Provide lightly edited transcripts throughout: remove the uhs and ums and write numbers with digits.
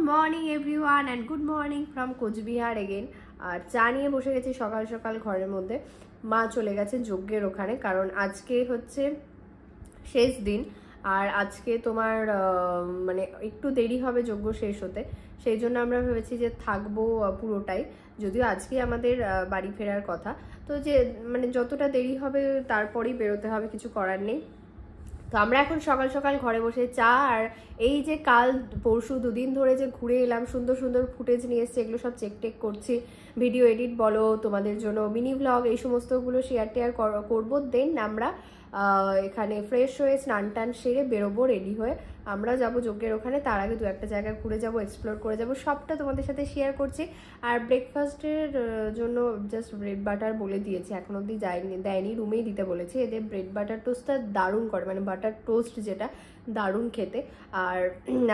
Morning everyone and good morning from Coochbehar again. আর চা নিয়ে বসে গেছি সকাল সকাল ঘরের মধ্যে। মা চলে গেছে যজ্ঞের ওখানে, কারণ আজকে হচ্ছে শেষ দিন। আর আজকে তোমার মানে একটু দেরি হবে যজ্ঞ শেষ হতে, সেই জন্য আমরা ভেবেছি যে থাকবো পুরোটাই। যদিও আজকে আমাদের বাড়ি ফেরার কথা, তো যে মানে যতটা দেরি হবে তারপরেই বেরোতে হবে, কিছু করার নেই। তো আমরা এখন সকাল সকাল ঘরে বসে চা আর এই যে কাল পরশু দুদিন ধরে যে ঘুরে এলাম, সুন্দর সুন্দর ফুটেজ নিয়ে এসছে, এগুলো সব চেক টেক করছি। ভিডিও এডিট বলো, তোমাদের জন্য মিনি ভ্লগ, এই সমস্তগুলো শেয়ার টেয়ার করবো। দেন আমরা এখানে ফ্রেশ হয়ে স্নান টান সেরে বেরোবো রেডি হয়ে। আমরা যাব যজ্ঞের ওখানে, তার আগে দু একটা জায়গায় ঘুরে যাব, এক্সপ্লোর করে যাব, সবটা তোমাদের সাথে শেয়ার করছি। আর ব্রেকফাস্টের জন্য জাস্ট ব্রেড বাটার বলে দিয়েছি, এখন অবধি দেয়নি, রুমেই দিতে বলেছি। এদের ব্রেড বাটার টোস্টটা দারুণ করে, মানে বাটার টোস্ট যেটা দারুণ খেতে। আর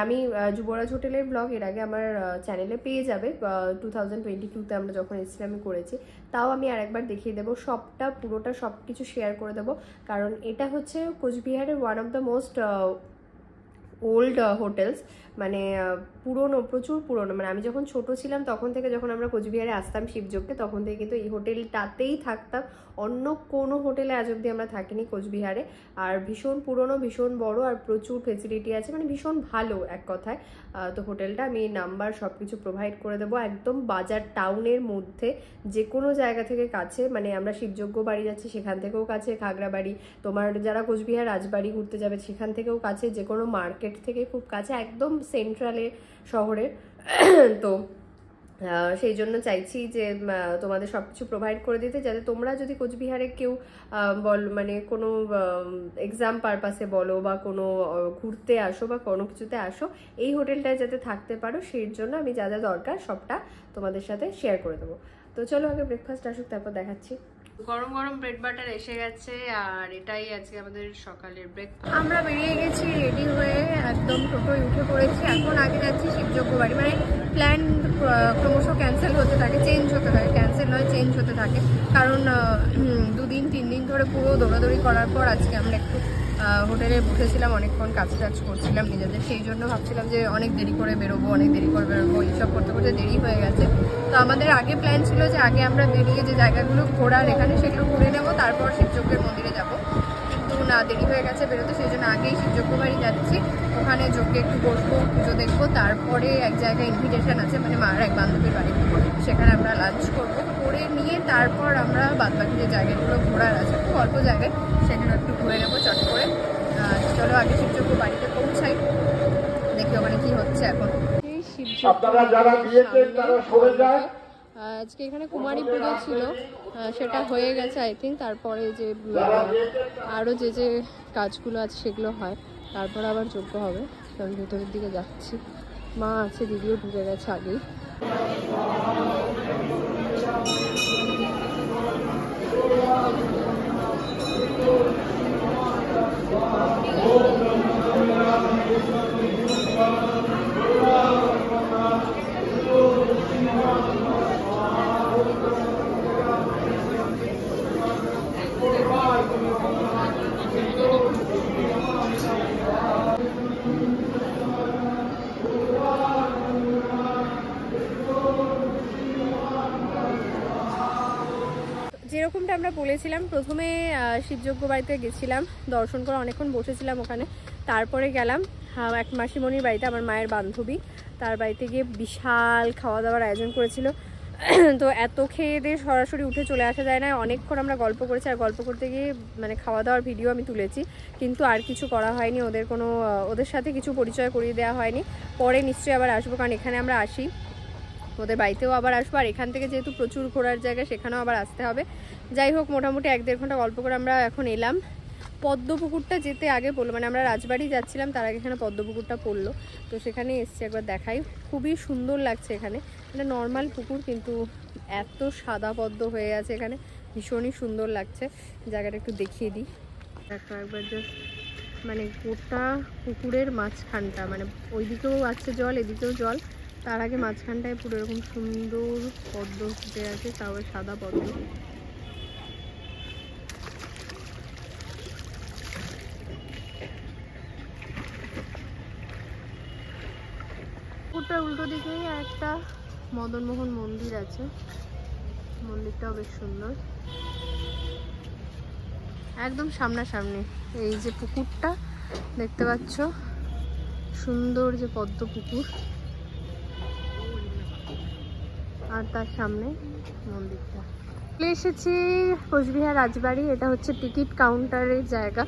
আমি যুবরাজ হোটেলের ব্লগ এর আগে আমার চ্যানেলে পেয়ে যাবে, 2022-তে আমরা যখন এসেছিলাম আমি করেছি। তাও আমি আরেকবার দেখিয়ে দেবো, সবটা পুরোটা সব কিছু শেয়ার করে দেবো। কারণ এটা হচ্ছে কোচবিহারের one of the most old hotels, মানে পুরনো, প্রচুর পুরনো। মানে আমি যখন ছোট ছিলাম তখন থেকে, যখন আমরা কোচবিহারে আসতাম শিবযজ্ঞে, তখন থেকে কিন্তু এই হোটেলটাতেই থাকতাম। অন্য কোনো হোটেলে আজ অব্দি আমরা থাকিনি কোচবিহারে। আর ভীষণ পুরনো, ভীষণ বড়, আর প্রচুর ফেসিলিটি আছে, মানে ভীষণ ভালো এক কথায়। তো হোটেলটা আমি নাম্বার সব কিছু প্রোভাইড করে দেবো। একদম বাজার টাউনের মধ্যে, যে কোনো জায়গা থেকে কাছে, মানে আমরা শিবযজ্ঞ বাড়ি যাচ্ছি সেখান থেকেও কাছে, খাগড়াবাড়ি, তোমার যারা কোচবিহার রাজবাড়ি ঘুরতে যাবে সেখান থেকেও কাছে, যে কোনো মার্কেট থেকে খুব কাছে, একদম সেন্ট্রালে শহরের। তো সেই জন্য চাইছি যে তোমাদের সব কিছু প্রোভাইড করে দিতে, যাতে তোমরা যদি কোচবিহারে কেউ মানে কোনো এক্সাম পারপাসে বলো বা কোনো ঘুরতে আসো বা কোনো কিছুতে আসো, এই হোটেলটায় যাতে থাকতে পারো, সেই জন্য আমি যা যা দরকার সবটা তোমাদের সাথে শেয়ার করে দেবো। তো চলো আগে ব্রেকফাস্ট আসুক, তারপর দেখাচ্ছি। গরম গরম ব্রেড বাটার এসে গেছে, আর এটাই আজকে আমাদের সকালের ব্রেকফাস্ট। আমরা বেরিয়ে গেছি রেডি হয়ে, একদম টোটোয় উঠে পড়েছি। এখন আগে যাচ্ছি শিবযজ্ঞ বাড়ি। মানে প্ল্যান ক্রমশ ক্যান্সেল হতে থাকে, চেঞ্জ হতে থাকে, ক্যান্সেল নয় চেঞ্জ হতে থাকে। কারণ 2-3 দিন ধরে পুরো দৌড়াদৌড়ি করার পর আজকে আমরা একটু হোটেলে বসেছিলাম, অনেকক্ষণ কাজ টাজ করছিলাম নিজেদের, সেই জন্য ভাবছিলাম যে অনেক দেরি করে বেরোবো, এইসব করতে করতে দেরি হয়ে গেছে। তো আমাদের আগে প্ল্যান ছিল যে আগে আমরা বেরিয়ে যে জায়গাগুলো ঘোরার এখানে সেগুলো ঘুরে নেবো, তারপর শিবযজ্ঞের মন্দিরে যাব। কিন্তু না, দেরি হয়ে গেছে বেরোতে, সেই জন্য আগেই শিবযজ্ঞ বাড়ি যাচ্ছি। ওখানে যজ্ঞে একটু বসবো, পুজো দেখবো, তারপরে এক জায়গায় ইনভিটেশন আছে, মানে মার এক বান্ধবীর বাড়ি, সেখানে আমরা লাঞ্চ করবো, করে নিয়ে তারপর আমরা বাদবাকি যে জায়গাগুলো ঘোরার আছে, খুব অল্প জায়গায়, সেগুলো একটু ঘুরে নেবো চট করে। চলো আগে শিবযজ্ঞ বাড়িতে পৌঁছাই, দেখি ওখানে কি হচ্ছে এখন। এই আজকে এখানে কুমারী পুজো ছিল, সেটা হয়ে গেছে আই থিঙ্ক। তারপরে যে আরও যে যে কাজগুলো আছে সেগুলো হয়, তারপর আবার যজ্ঞ হবে। আমি ভেতরের দিকে যাচ্ছি, মা আছে, দিদিও ঢুকে গেছে আগেই। যেরকমটা আমরা বলেছিলাম, প্রথমে শিবযজ্ঞ বাড়িতে গেছিলাম, দর্শন করে অনেকক্ষণ বসেছিলাম ওখানে। তারপরে গেলাম এক মাসিমণির বাড়িতে, আমার মায়ের বান্ধবী, তার বাড়িতে গিয়ে বিশাল খাওয়া দাওয়ার আয়োজন করেছিল। তো এত খেয়ে দিয়ে সরাসরি উঠে চলে আসা যায় না, অনেকক্ষণ আমরা গল্প করেছি। আর গল্প করতে গিয়ে মানে খাওয়া দাওয়ার ভিডিও আমি তুলেছি, কিন্তু আর কিছু করা হয়নি, ওদের সাথে কিছু পরিচয় করিয়ে দেওয়া হয়নি। পরে নিশ্চয়ই আবার আসবো, কারণ এখানে আমরা আসি, ওদের বাড়িতেও আবার আসবো। আর এখান থেকে যেহেতু প্রচুর ঘোরার জায়গা, সেখানেও আবার আসতে হবে। যাই হোক, মোটামুটি 1-1.5 ঘন্টা গল্প করে আমরা এখন এলাম। পদ্মপুকুরটা যেতে আগে পড়লো, মানে আমরা রাজবাড়ি যাচ্ছিলাম, তার আগে এখানে পদ্মপুকুরটা পড়লো, তো সেখানে এসছি, একবার দেখাই। খুবই সুন্দর লাগছে এখানে, এটা নর্মাল পুকুর কিন্তু এত সাদা পদ্ম হয়ে আছে এখানে, ভীষণই সুন্দর লাগছে। জায়গাটা একটু দেখিয়ে দিই, দেখো একবার জাস্ট, মানে গোটা পুকুরের মাঝখানটা, মানে ওইদিকেও আছে জল, এদিকেও জল, তার আগে মাঝখানটায় পুরো এরকম সুন্দর পদ্ম ফুটে আছে, তাও সাদা পদ্ম। পুকুরটা উল্টো দিকেই একটা মদনমোহন মন্দির আছে, মন্দিরটাও বেশ সুন্দর। একদম সামনাসামনি এই যে পুকুরটা দেখতে পাচ্ছ, সুন্দর যে পদ্ম পুকুর, আর তার সামনে মন্দিরটা। চলে এসেছি কোচবিহার রাজবাড়ি। এটা হচ্ছে টিকিট কাউন্টারের জায়গা,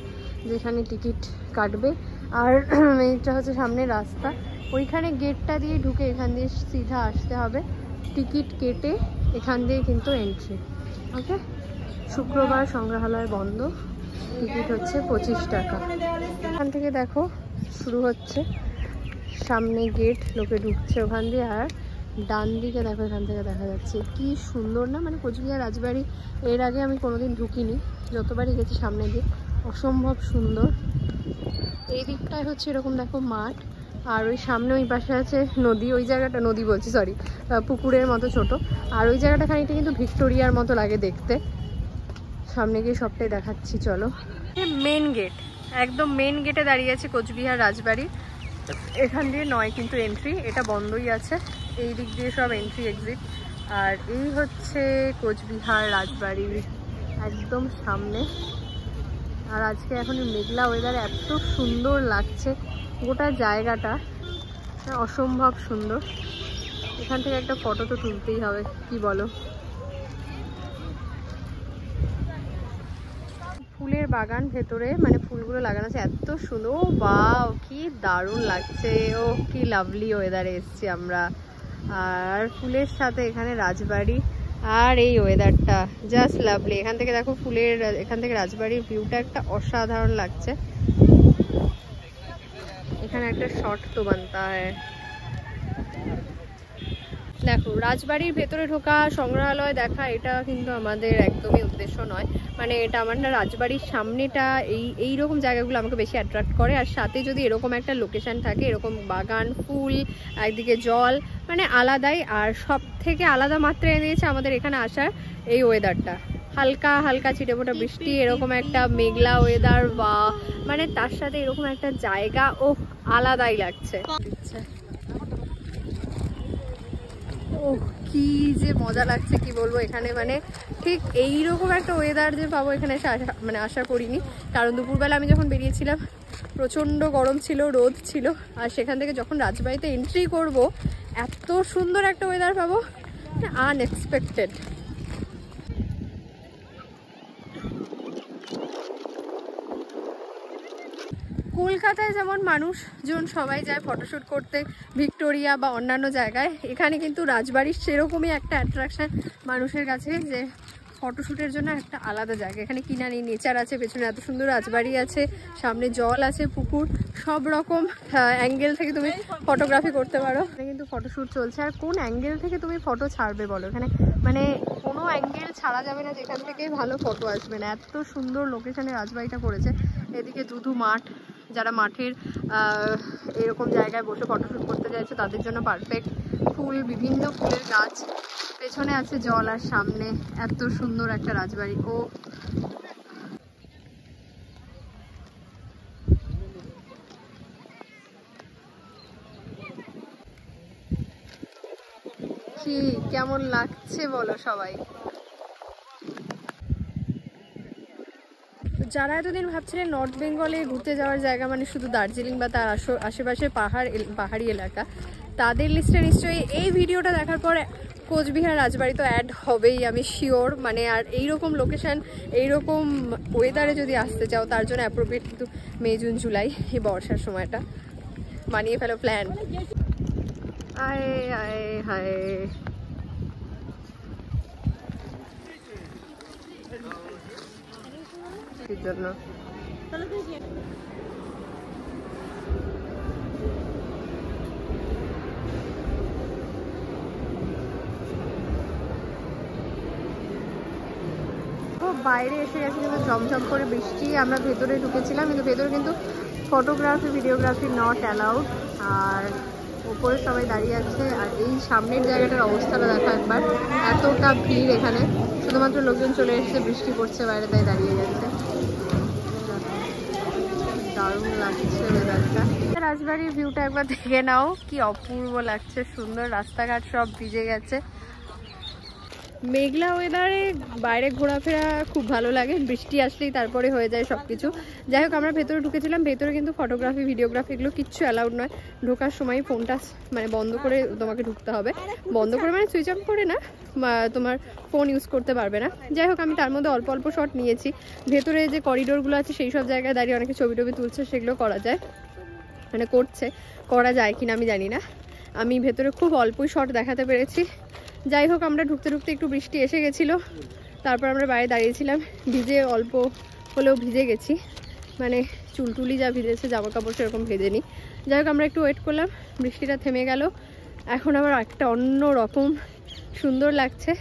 যেখানে টিকিট কাটবে। আর এটা হচ্ছে সামনে রাস্তা, ওইখানে গেটটা দিয়ে ঢুকে এখান দিয়ে সিধা আসতে হবে। টিকিট কেটে এখান দিয়ে কিন্তু এন্ট্রি। ওকে, শুক্রবার সংগ্রহালয় বন্ধ, টিকিট হচ্ছে 25 টাকা। এখান থেকে দেখো শুরু হচ্ছে, সামনে গেট, লোকে ঢুকছে ওখান দিয়ে। আর ডান দিকে দেখো, এখান থেকে দেখা যাচ্ছে কি সুন্দর না, মানে কোচবিহার রাজবাড়ি এর আগে আমি কোনোদিন ঢুকিনি, যতবারই গেছি সামনে দিয়ে অসম্ভব সুন্দর। এই দিকটায় হচ্ছে এরকম দেখো মাঠ, আর ওই সামনে ওই পাশে আছে নদী। ওই জায়গাটা নদী বলছি, সরি, পুকুরের মতো ছোট। আর ওই জায়গাটা খানিকটা কিন্তু ভিক্টোরিয়ার মতো লাগে দেখতে। সামনে গিয়ে সবটাই দেখাচ্ছি, চলো। মেন গেট, একদম মেন গেটে দাঁড়িয়ে আছে কোচবিহার রাজবাড়ি। এখান দিয়ে নয় কিন্তু এন্ট্রি, এটা বন্ধই আছে। এই দিক দিয়ে সব এন্ট্রি এক্সিট। আর এই হচ্ছে কোচবিহার রাজবাড়ির একদম সামনে। আর আজকে এখন মেঘলা ওয়েদার, এত সুন্দর লাগছে গোটা জায়গাটা, অসম্ভব সুন্দর। এখান থেকে একটা ফটো তো তুলতেই হবে, কি বলো? ফুলের বাগান ভেতরে, মানে ফুলগুলো লাগানো আছে, এত সুন্দর। ও বাও, কি দারুণ লাগছে। ও কি লাভলি ওয়েদারে এসছি আমরা। আর ফুলের সাথে এখানে রাজবাড়ি, আর এই ওয়েদারটা জাস্ট লাভলি। এখান থেকে দেখো ফুলের, এখান থেকে রাজবাড়ির ভিউটা একটা অসাধারণ লাগছে। এখানে একটা শট তো বানতা হয়। দেখো, রাজবাড়ির ভেতরে ঢোকা, সংগ্রহালয় দেখা, এটা কিন্তু আমাদের একদমই উদ্দেশ্য নয়। মানে এটা আমার না, রাজবাড়ির সামনেটা, এইরকম জায়গাগুলো আমাকে বেশি অ্যাট্রাক্ট করে। আর সাথে যদি এরকম একটা লোকেশন থাকে, এরকম বাগান, ফুল, একদিকে জল, মানে আলাদাই। আর সব থেকে আলাদা মাত্রায় দিয়েছে আমাদের এখানে আসার এই ওয়েদারটা, হালকা হালকা ছিটেফোঁটা বৃষ্টি, এরকম একটা মেঘলা ওয়েদার, বা মানে তার সাথে এরকম একটা জায়গা, ও আলাদাই লাগছে। ও কি যে মজা লাগছে, কি বলবো। এখানে মানে ঠিক এইরকম একটা ওয়েদার যে পাবো এখানে এসে মানে আশা করিনি। কারণ দুপুরবেলা আমি যখন বেরিয়েছিলাম প্রচণ্ড গরম ছিল, রোদ ছিল। আর সেখান থেকে যখন রাজবাড়িতে এন্ট্রি করব, এত সুন্দর একটা ওয়েদার পাবো, আনএক্সপেক্টেড। কলকাতায় যেমন মানুষজন সবাই যায় ফটোশ্যুট করতে ভিক্টোরিয়া বা অন্যান্য জায়গায়, এখানে কিন্তু রাজবাড়ির সেরকমই একটা অ্যাট্রাকশান মানুষের কাছে, যে ফটোশ্যুটের জন্য একটা আলাদা জায়গা। এখানে কিনা নেই, নেচার আছে, পেছনে এত সুন্দর রাজবাড়ি আছে, সামনে জল আছে, পুকুর, সব রকম অ্যাঙ্গেল থেকে তুমি ফটোগ্রাফি করতে পারো। এখানে কিন্তু ফটোশ্যুট চলছে। আর কোন অ্যাঙ্গেল থেকে তুমি ফটো ছাড়বে বলো? এখানে মানে কোনো অ্যাঙ্গেল ছাড়া যাবে না যেখান থেকে ভালো ফটো আসবে না। এত সুন্দর লোকেশনে রাজবাড়িটা করেছে। এদিকে দুধু মাঠ, যারা মাঠের এরকম জায়গায় বসে ফটোশ্যুট করতে চাইছে তাদের জন্য পারফেক্ট। ফুল, বিভিন্ন ফুলের গাছ, পেছনে আছে জল, আর সামনে এত সুন্দর একটা রাজবাড়ি। ও কি কেমন লাগছে বলো সবাই? যারা এতদিন ভাবছিলেন নর্থ বেঙ্গলে ঘুরতে যাওয়ার জায়গা মানে শুধু দার্জিলিং বা তার আশেপাশে পাহাড়ি এলাকা, তাদের লিস্টে নিশ্চয়ই এই ভিডিওটা দেখার পর কোচবিহার রাজবাড়ি তো অ্যাড হবেই, আমি শিওর। মানে আর এইরকম লোকেশান, এইরকম ওয়েদারে যদি আসতে চাও, তার জন্য অ্যাপ্রোপ্রিয়েট কিন্তু মে, জুন, জুলাই, এই বর্ষার সময়টা। বানিয়ে ফেলো প্ল্যান। আয় আয় হায়, জন্য বাইরে এসে গেছে কিন্তু ঝমঝম করে বৃষ্টি। আমরা ভেতরে ঢুকেছিলাম, কিন্তু ভেতরে কিন্তু ফটোগ্রাফি, ভিডিওগ্রাফি নট অ্যালাউড। আর উপরে সবাই দাঁড়িয়ে আছে। আর এই সামনের জায়গাটার অবস্থাটা দেখো একবার, এতটা ভিড় এখানে। শুধুমাত্র লোকজন চলে এসেছে, বৃষ্টি পড়ছে বাইরে, তাই দাঁড়িয়ে গেছে। দারুণ লাগছে ওয়েদারটা। রাজবাড়ির ভিউটা একবার দেখে নাও, কি অপূর্ব লাগছে, সুন্দর। রাস্তাঘাট সব ভিজে গেছে। মেঘলা ওয়েদারে বাইরে ঘোরাফেরা খুব ভালো লাগে, বৃষ্টি আসলেই তারপরে হয়ে যায় সব কিছু। যাই হোক, আমরা ভেতরে ঢুকেছিলাম। ভেতরে কিন্তু ফটোগ্রাফি ভিডিওগ্রাফি এগুলো কিচ্ছু অ্যালাউড নয়। ঢোকার সময় ফোনটা মানে বন্ধ করে তোমাকে ঢুকতে হবে। বন্ধ করে মানে সুইচ অফ করে না, তোমার ফোন ইউজ করতে পারবে না। যাই হোক, আমি তার মধ্যে অল্প অল্প শট নিয়েছি। ভেতরে যে করিডোরগুলো আছে সেই সব জায়গায় দাঁড়িয়ে অনেকে ছবি টবি তুলছে, সেগুলো করা যায়, মানে করা যায় কিনা আমি জানি না। আমি ভেতরে খুব অল্পই শট দেখাতে পেরেছি। যাই হোক, আমরা ঢুকতে ঢুকতে একটু বৃষ্টি এসে গেছিলো। তারপর আমরা বাইরে দাঁড়িয়েছিলাম, ভিজে অল্প হলেও ভিজে গেছি, মানে চুলটুলি যা ভিজেছে, জামা কাপড় সেরকম ভেজেনি। যাই হোক, আমরা একটু ওয়েট করলাম, বৃষ্টিটা থেমে গেল। এখন আবার একটা অন্য রকম সুন্দর লাগছে।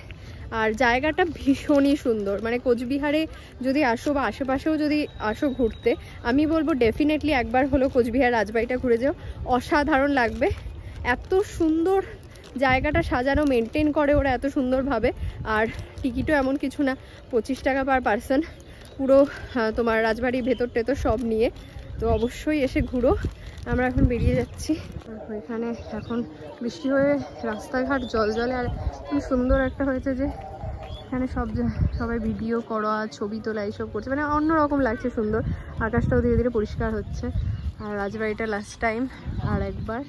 আর জায়গাটা ভীষণই সুন্দর, মানে কোচবিহারে যদি আসো বা আশেপাশেও যদি আসো ঘুরতে, আমি বলবো ডেফিনেটলি একবার হলো কোচবিহার রাজবাড়িটা ঘুরে যাও, অসাধারণ লাগবে। এত সুন্দর জায়গাটা সাজানো, মেনটেন করে ওরা এত সুন্দরভাবে। আর টিকিটও এমন কিছু না, 25 টাকা পার পারসন, পুরো তোমার রাজবাড়ির ভেতর টেতর সব নিয়ে। তো অবশ্যই এসে ঘুরো। আমরা এখন বেরিয়ে যাচ্ছি। এখানে এখন বৃষ্টি হয়ে রাস্তাঘাট জলজলে, আর খুব সুন্দর একটা হয়েছে যে এখানে সবাই ভিডিও করা, ছবি তোলা এইসব করছে, মানে অন্যরকম লাগছে, সুন্দর। আকাশটাও ধীরে ধীরে পরিষ্কার হচ্ছে। আর রাজবাড়িটা লাস্ট টাইম আর একবার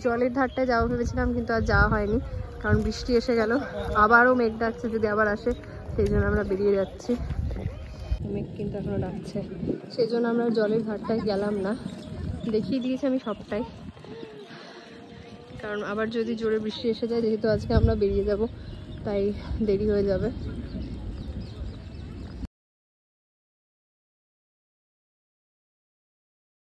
জলের ধারটায় যাওয়া ভেবেছিলাম, কিন্তু আর যাওয়া হয়নি, কারণ বৃষ্টি এসে গেল। আবারও মেঘ ডাকছে, যদি আবার আসে সেই জন্য আমরা বেরিয়ে যাচ্ছি। মেঘ কিন্তু এখনো ডাকছে, সেই জন্য আমরা জলের ধারটায় গেলাম না। দেখিয়ে দিয়েছি আমি সবটাই, কারণ আবার যদি জোরে বৃষ্টি এসে যায়, যেহেতু আজকে আমরা বেরিয়ে যাব, তাই দেরি হয়ে যাবে।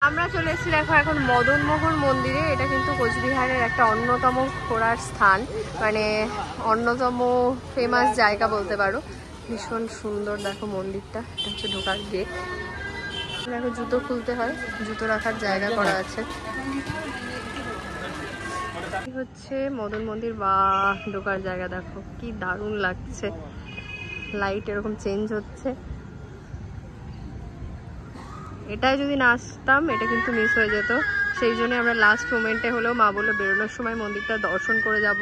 আমরা চলে এসেছি দেখো এখন মদনমোহন মন্দিরে। এটা কিন্তু কোচবিহারের একটা অন্যতম ঘোরার স্থান, মানে অন্যতম ফেমাস জায়গা বলতে পারো। ভীষণ সুন্দর দেখো মন্দিরটা। এটা হচ্ছে ঢোকার গেট। দেখো জুতো খুলতে হয়, জুতো রাখার জায়গা করা আছে। হচ্ছে মদন মন্দির বা ঢোকার জায়গা। দেখো কি দারুণ লাগছে, লাইট এরকম চেঞ্জ হচ্ছে। এটাই যদি না আসতাম, এটা কিন্তু মিস হয়ে যেত। সেই জন্য আমরা লাস্ট মোমেন্টে হলেও মা বললো বেরোনোর সময় মন্দিরটা দর্শন করে যাব।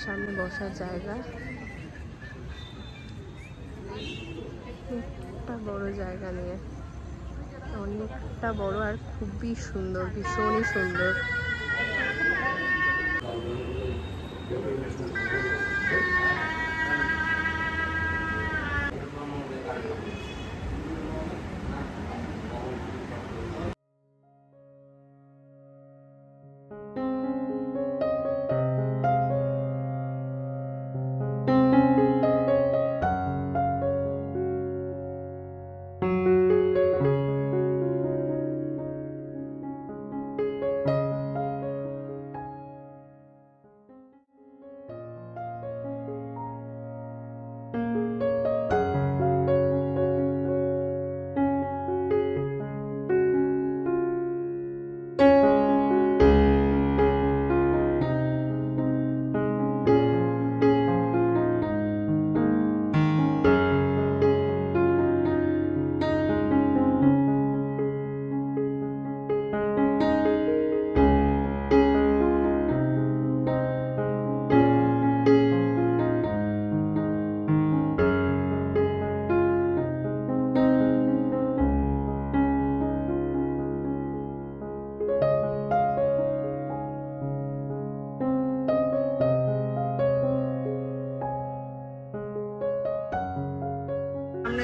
সামনে বসার জায়গা, একটা বড় জায়গা নিয়ে, অনেকটা বড় আর খুবই সুন্দর, ভীষণই সুন্দর।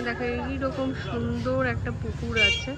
দেখো এইরকম সুন্দর একটা পুকুর আছে,